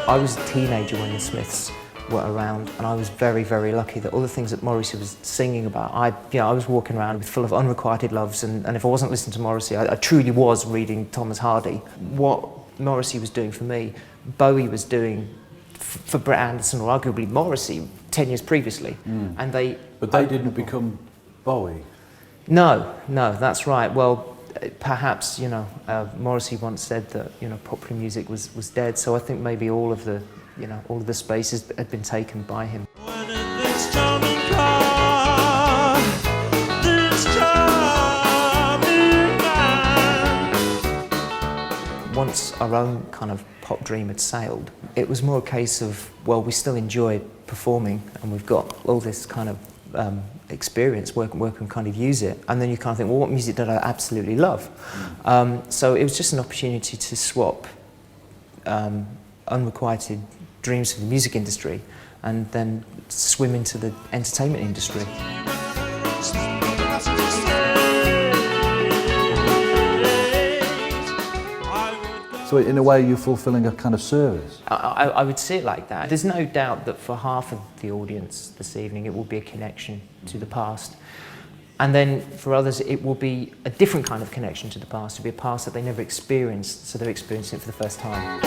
I was a teenager when the Smyths were around, and I was very, very lucky that all the things that Morrissey was singing about, I was walking around full of unrequited loves, and if I wasn't listening to Morrissey, I truly was reading Thomas Hardy. What Morrissey was doing for me, Bowie was doing for Brett Anderson, or arguably Morrissey, 10 years previously. And But they didn't become Bowie. No, that's right. Well, perhaps, Morrissey once said that, popular music was dead, so I think maybe all of the spaces had been taken by him. Once our own kind of pop dream had sailed, it was more a case of, well, we still enjoy performing and we've got all this kind of experience, where we can kind of use it. And then you kind of think, well, what music did I absolutely love? So it was just an opportunity to swap unrequited dreams for the music industry and then swim into the entertainment industry. So in a way you're fulfilling a kind of service? I would see it like that. There's no doubt that for half of the audience this evening it will be a connection to the past. And then for others it will be a different kind of connection to the past. It'll be a past that they never experienced, so they're experiencing it for the first time.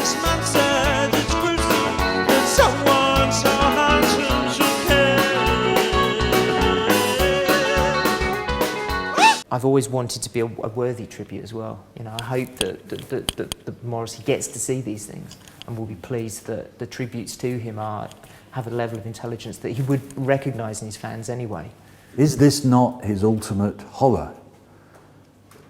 I've always wanted to be a worthy tribute as well. I hope that Morrissey gets to see these things and will be pleased that the tributes to him have a level of intelligence that he would recognise in his fans anyway. Is this not his ultimate horror?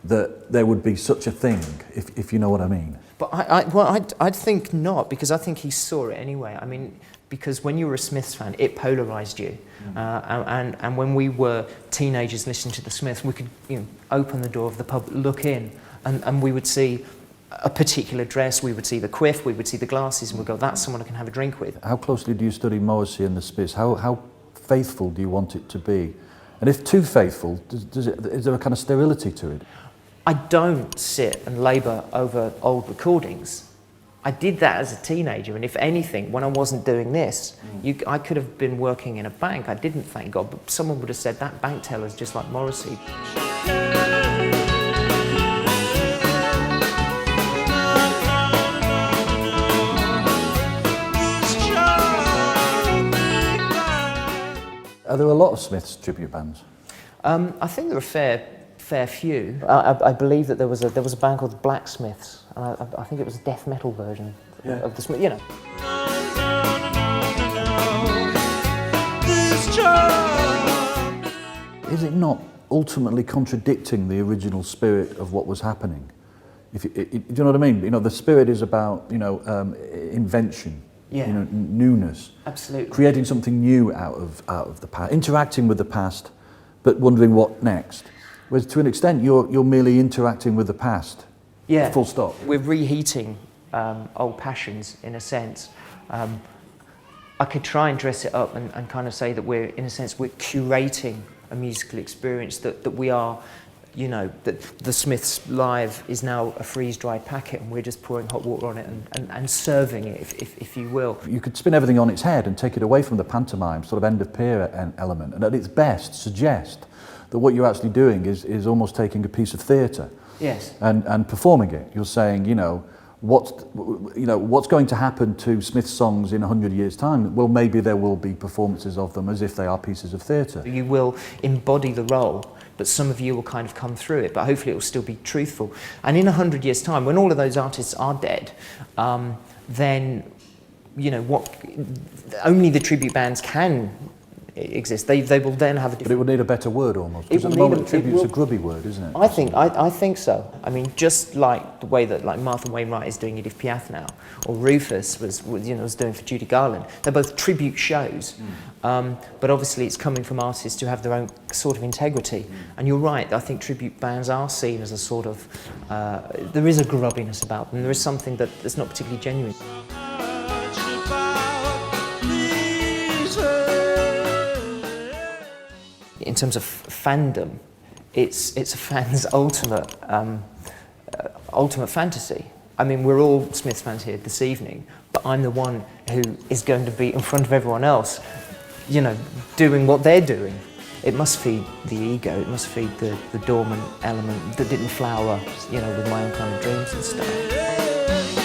That there would be such a thing, if you know what I mean? But I'd think not, because I think he saw it anyway. I mean, because when you were a Smyths fan, it polarised you. And when we were teenagers listening to the Smyths, we could open the door of the pub, look in, and we would see a particular dress, we would see the quiff, we would see the glasses, and we'd go, that's someone I can have a drink with. How closely do you study Morrissey and the Smyths? How faithful do you want it to be? And if too faithful, is there a kind of sterility to it? I don't sit and labour over old recordings. I did that as a teenager, and if anything, when I wasn't doing this, I could have been working in a bank. I didn't, thank God, but someone would have said that bank teller's just like Morrissey. Are there a lot of Smyths tribute bands? I think there are a fair few. I believe that there was a band called the Blacksmiths, and I think it was a death metal version of the Smiths. Is it not ultimately contradicting the original spirit of what was happening? Do you know what I mean? The spirit is about invention. Newness. Absolutely. Creating something new out of the past, interacting with the past, but wondering what next. Whereas to an extent, you're merely interacting with the past. Yeah. Full stop. We're reheating old passions in a sense. I could try and dress it up and kind of say that we're curating a musical experience, that we are. That the Smyths Live is now a freeze-dried packet and we're just pouring hot water on it and serving it, if you will. You could spin everything on its head and take it away from the pantomime, sort of end-of-pier element, and at its best suggest that what you're actually doing is almost taking a piece of theatre. Yes. And performing it. You're saying, what's going to happen to Smith's songs in 100 years' time? Well, maybe there will be performances of them as if they are pieces of theatre. You will embody the role, but some of you will kind of come through it, but hopefully it will still be truthful. And in 100 years' time, when all of those artists are dead, then, only the tribute bands can exist. They will then have a different... But it would need a better word almost, because at the moment tribute's a grubby word, isn't it? I think so. I mean, just like the way that Martha Wainwright is doing Edith Piaf now, or Rufus was doing for Judy Garland. They're both tribute shows, but obviously it's coming from artists who have their own sort of integrity. And you're right, I think tribute bands are seen as a sort of... there is a grubbiness about them. There is something that's not particularly genuine. In terms of fandom, it's a fan's ultimate fantasy. I mean, we're all Smyths fans here this evening, but but I'm the one who is going to be in front of everyone else, you know, doing what they're doing. It must feed the ego, it must feed the dormant element that didn't flower, you know, with my own kind of dreams and stuff.